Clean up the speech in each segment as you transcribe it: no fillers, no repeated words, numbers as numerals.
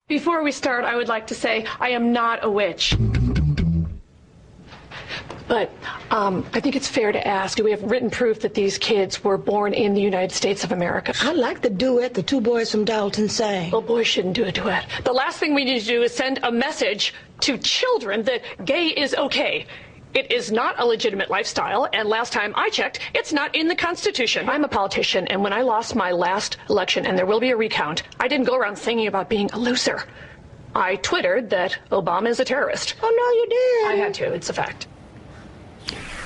Before we start, I would like to say I am not a witch. But I think it's fair to ask, do we have written proof that these kids were born in the United States of America? I like the duet the two boys from Dalton sang. Well, boys shouldn't do a duet. The last thing we need to do is send a message to children that gay is okay. It is not a legitimate lifestyle, and last time I checked, it's not in the Constitution. I'm a politician, and when I lost my last election, and there will be a recount, I didn't go around singing about being a loser. I twittered that Obama is a terrorist. Oh, no, you did. I had to. It's a fact.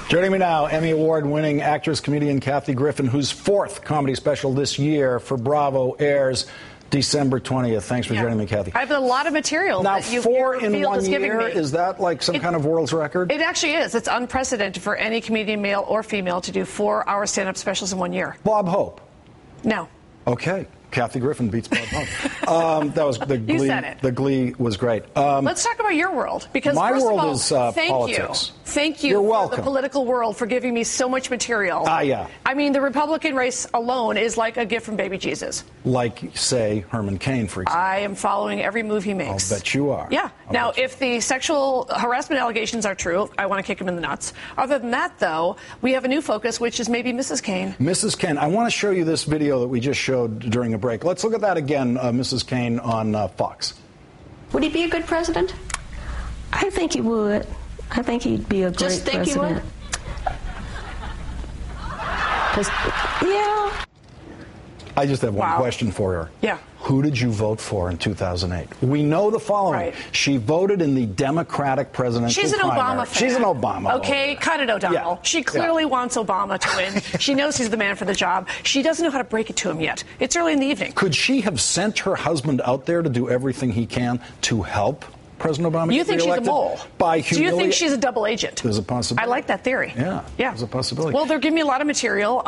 Joining me now, Emmy Award-winning actress-comedian Kathy Griffin, whose fourth comedy special this year for Bravo airs December 20th. Thanks for joining me, Kathy. I have a lot of material now, that you 4 in Field 1 is giving year, me. is that like some kind of world's record? It actually is. It's unprecedented for any comedian, male or female, to do 4-hour stand-up specials in 1 year. Bob Hope? No. Okay. Kathy Griffin beats Bob Hope. That was the Glee. You said it. The Glee was great. Let's talk about your world, because my first world of all, is thank politics. Thank you You're for welcome. the political world for giving me so much material. Yeah. I mean, the Republican race alone is like a gift from baby Jesus. Like, say, Herman Cain, for example. I am following every move he makes. I'll bet you are. Yeah. Now, if the sexual harassment allegations are true, I want to kick him in the nuts. Other than that, though, we have a new focus, which is maybe Mrs. Cain. Mrs. Cain, I want to show you this video that we just showed during a break. Let's look at that again, Mrs. Cain on Fox. Would he be a good president? I think he would. I think he'd be a great Just think president. he would? Yeah. I just have one question for her. Yeah. Who did you vote for in 2008? We know the following. Right. She voted in the Democratic presidential She's an primary. Obama fan. She's an Obama Okay, voter. cut it, O'Donnell. Yeah. She clearly wants Obama to win. She knows he's the man for the job. She doesn't know how to break it to him yet. It's early in the evening. Could she have sent her husband out there to do everything he can to help President Obama You get think she's a reelected? mole? By Do you think she's a double agent? There's a possibility. I like that theory. Yeah, yeah. there's a possibility. Well, they're giving me a lot of material.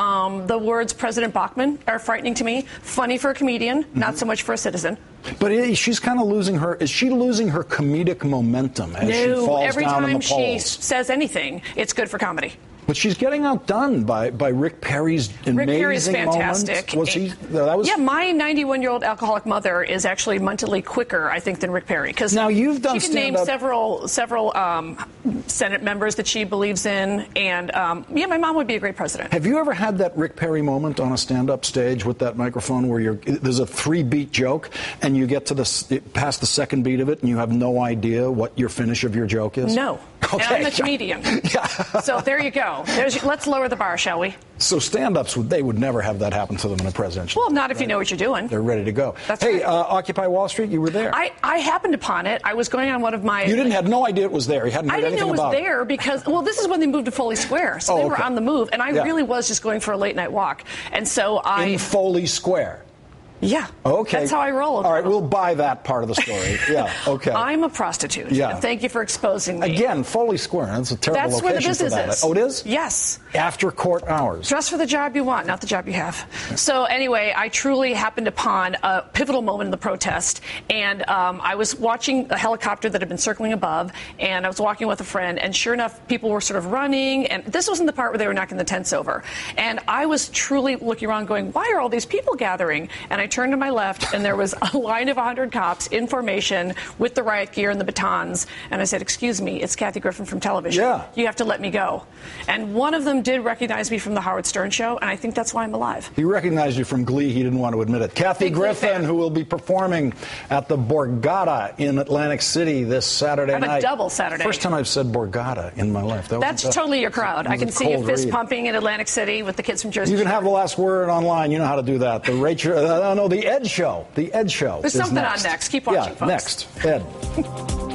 The words President Bachman are frightening to me. Funny for a comedian, not so much for a citizen. But she's kind of losing her. Is she losing her comedic momentum as she falls every down in time the she polls? says anything, it's good for comedy. But she's getting outdone by Rick Perry's amazing Rick Perry's fantastic. moment. Was he? That was. Yeah, my 91-year-old alcoholic mother is actually mentally quicker, I think, than Rick Perry. Because now you've done she can name several Senate members that she believes in, and yeah, my mom would be a great president. Have you ever had that Rick Perry moment on a stand-up stage with that microphone where there's a 3-beat joke and you get to past the second beat of it and you have no idea what your finish of your joke is? No. Okay. And I'm a comedian. Yeah. So there you go. Let's lower the bar, shall we? So stand-ups, they would never have that happen to them in a presidential. Well, not if you know what you're doing. They're ready to go. That's hey, right. Occupy Wall Street, you were there. I happened upon it. I was going on one of my... You didn't have no idea it was there. You hadn't heard anything about it. I didn't know it was there because, well, this is when they moved to Foley Square. So they were on the move. And I really was just going for a late-night walk. And so In Foley Square? Yeah. Okay. That's how I roll. All right, we'll buy that part of the story. Yeah, okay. I'm a prostitute. Yeah. And thank you for exposing me. Again, Foley Square. That's a terrible That's where the location business for that. is. Oh, it is? Yes. After court hours. Dress for the job you want, not the job you have. So anyway, I truly happened upon a pivotal moment in the protest, and I was watching a helicopter that had been circling above, and I was walking with a friend, and sure enough, people were sort of running, and this wasn't the part where they were knocking the tents over. And I was truly looking around going, why are all these people gathering? And I turned to my left, and there was a line of 100 cops in formation with the riot gear and the batons. And I said, excuse me, it's Kathy Griffin from television. Yeah. You have to let me go. And one of them did recognize me from the Howard Stern show, and I think that's why I'm alive. He recognized you from Glee. He didn't want to admit it. Kathy Griffin, who will be performing at the Borgata in Atlantic City this Saturday night. I'm a double Saturday. First time I've said Borgata in my life. That's totally your crowd. I can see you fist pumping in Atlantic City with the kids from Jersey. You can have the last word online. You know how to do that. The Ed Show. The Ed Show. There's something on next. Keep watching, folks. Next. Ed.